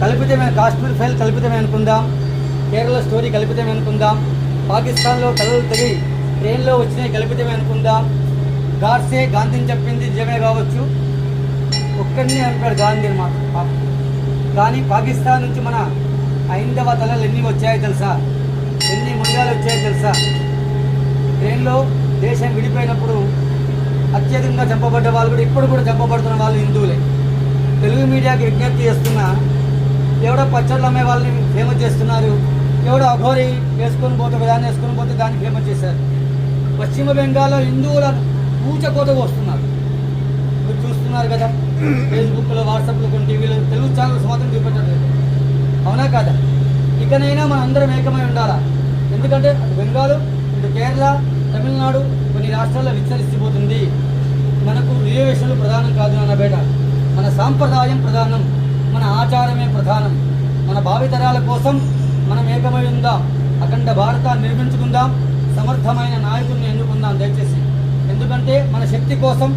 కల్పితమైన Kashmir file కల్పితమే అనుకుందాం, Kerala story కల్పితమే అనుకుందాం, పాకిస్తాన్లో తలలు తెగి ట్రైన్లో వచ్చినాయి కల్పితమే అనుకుందాం, గాడ్సే గాంధీని చెప్పింది నిజమే కావచ్చు, ఒక్కడిని అంటాడు గాంధీ మాట. కానీ పాకిస్తాన్ నుంచి మన హైందవ తలలు ఎన్ని వచ్చాయో తెలుసా? ఎన్ని ముందాలు వచ్చాయో తెలుసా? ట్రైన్లో దేశం విడిపోయినప్పుడు అత్యధికంగా చంపబడ్డ వాళ్ళు కూడా ఇప్పుడు కూడా చంపబడుతున్న వాళ్ళు హిందువులే. తెలుగు మీడియాకి విజ్ఞప్తి చేస్తున్నా, ఎవడో పచ్చళ్ళు అమ్మే వాళ్ళని ఫేమస్ చేస్తున్నారు, ఎవడో అఘోరి వేసుకొని పోతే దాన్ని వేసుకొని పోతే దాన్ని ఫేమస్ చేశారు. పశ్చిమ బెంగాల్లో హిందువులను పూచకోత వస్తున్నారు, మీరు చూస్తున్నారు కదా. ఫేస్బుక్లో, వాట్సాప్లో, కొన్ని టీవీలో తెలుగు ఛానల్స్ మాత్రం చూపెట్టలేదు. అవునా కాదా? ఇకనైనా మనం అందరం ఏకమై ఉండాలా. ఎందుకంటే అటు బెంగాల్, ఇటు కేరళ, తమిళనాడు కొన్ని రాష్ట్రాల్లో విస్తరిస్తుపోతుంది. మనకు రిజర్వేషన్లు ప్రధానం కాదు అన్న బేట, మన సాంప్రదాయం ప్రధానం, మన ఆచారమే ప్రధానం. మన భావితరాల కోసం మనం ఏకమై ఉందాం, అఖండ భారతాన్ని నిర్మించుకుందాం, సమర్థమైన నాయకుడిని ఎన్నుకుందాం దయచేసి. ఎందుకంటే మన శక్తి కోసం,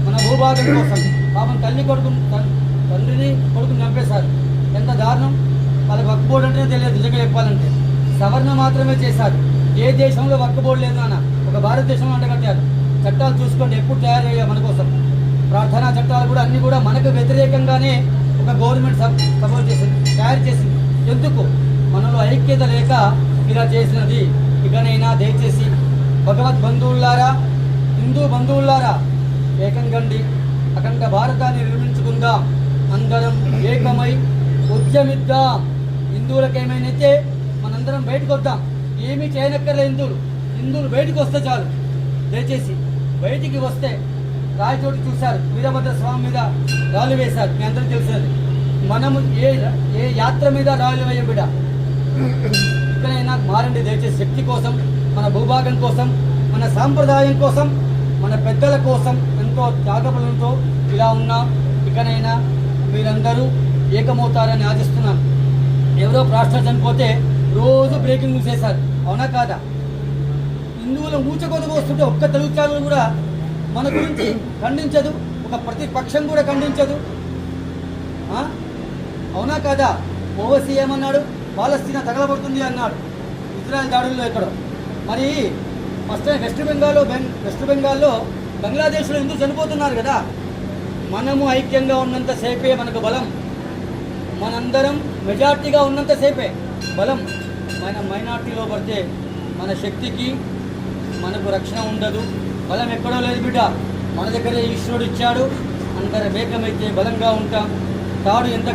మన భూభాగం కోసం. పాపం తండ్రిని కొడుకుని చంపేశారు, ఎంత దారుణం. వాళ్ళకి వక్ఫ్ బోర్డు అంటేనే తెలియదు నిజంగా చెప్పాలంటే. సవరణ మాత్రమే చేశారు. ఏ దేశంలో వక్ఫ్ బోర్డు లేదు అన్న, ఒక భారతదేశంలో అంటగట్టారు. చట్టాలు చూసుకోండి ఎప్పుడు తయారయ్యా మన కోసం. ప్రార్థనా చట్టాలు కూడా అన్నీ కూడా మనకు వ్యతిరేకంగానే ఒక గవర్నమెంట్ సపోర్ట్ చేసింది, తయారు చేసింది. ఎందుకు? మనలో ఐక్యత లేక ఇలా చేసినది. ఇకనైనా దయచేసి భగవద్ బంధువులారా, హిందూ బంధువులారా, ఏకంగండి, అఖండ భారతాన్ని నిర్మించుకుందాం, అందరం ఏకమై ఉద్యమిద్దాం. హిందువులకు ఏమైనా మనందరం బయటకు వద్దాం. ఏమీ చేయనక్కర్లే హిందువులు బయటకు వస్తే చాలు. దయచేసి బయటికి వస్తే, రాయచోటి చూశారు, వీరభద్ర స్వామి మీద రాళ్ళు వేశారు, మీ అందరూ తెలిసినది. మనము ఏ యాత్ర మీద రాళ్ళు వేయం బిడ్డ. ఇక్కడైనా మారండి దయచేసి. శక్తి కోసం, మన భూభాగం కోసం, మన సాంప్రదాయం కోసం, మన పెద్దల కోసం ఎంతో త్యాగబలంతో ఇలా ఉన్నాం. ఇకనైనా మీరందరూ ఏకమవుతారని ఆశిస్తున్నాను. ఎవరో ప్రాస్టర్ చనిపోతే రోజు బ్రేకింగ్ న్యూస్ చేశారు, అవునా కాదా? హిందువులు ఊచకోతకు వస్తుంటే ఒక్క తెలుగు ఛానల్ కూడా మన గురించి ఖండించదు, ఒక ప్రతిపక్షం కూడా ఖండించదు, అవునా కాదా? ఓవైసీ ఏమన్నాడు? పాలస్తీనా తగలబడుతుంది అన్నాడు ఇజ్రాయెల్ దాడుల్లో ఎక్కడో. మరి ఫస్ట్ టైం వెస్ట్ బెంగాల్లో బంగ్లాదేశ్లో ఎందుకు చనిపోతున్నారు కదా? మనము ఐక్యంగా ఉన్నంతసేపే మనకు బలం, మనందరం మెజార్టీగా ఉన్నంతసేపే బలం. మన మైనార్టీలో పడితే మన శక్తికి మనకు రక్షణ ఉండదు, బలం ఎక్కడో లేదు బిడ్డ. మన దగ్గరే ఈశ్వరుడు ఇచ్చాడు, అందరం ఏకమైతే బలంగా ఉంటాం. తాడు ఎంత